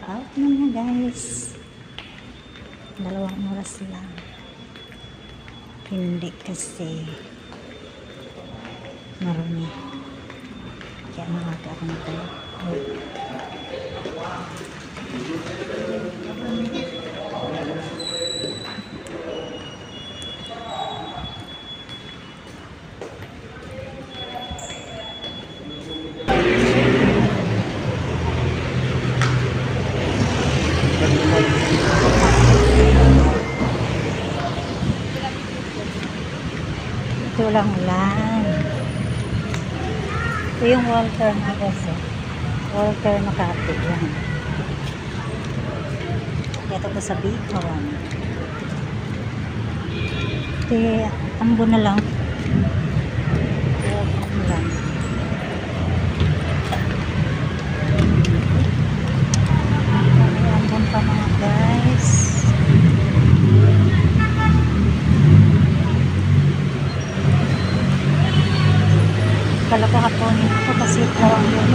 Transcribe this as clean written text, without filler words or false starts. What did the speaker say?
Out na nga guys. 2 oras lang. Hindi kasi marumi. Kaya maaga ako nagtayo. Ito lang ulan. Ito yung Walter na kasi. Walter Makati yan. Ito ko sa Bicon. Ito ambo na lang. Ambo lang. Ambon pa mga guys. Kala ko haponin ako kasi tawang yun.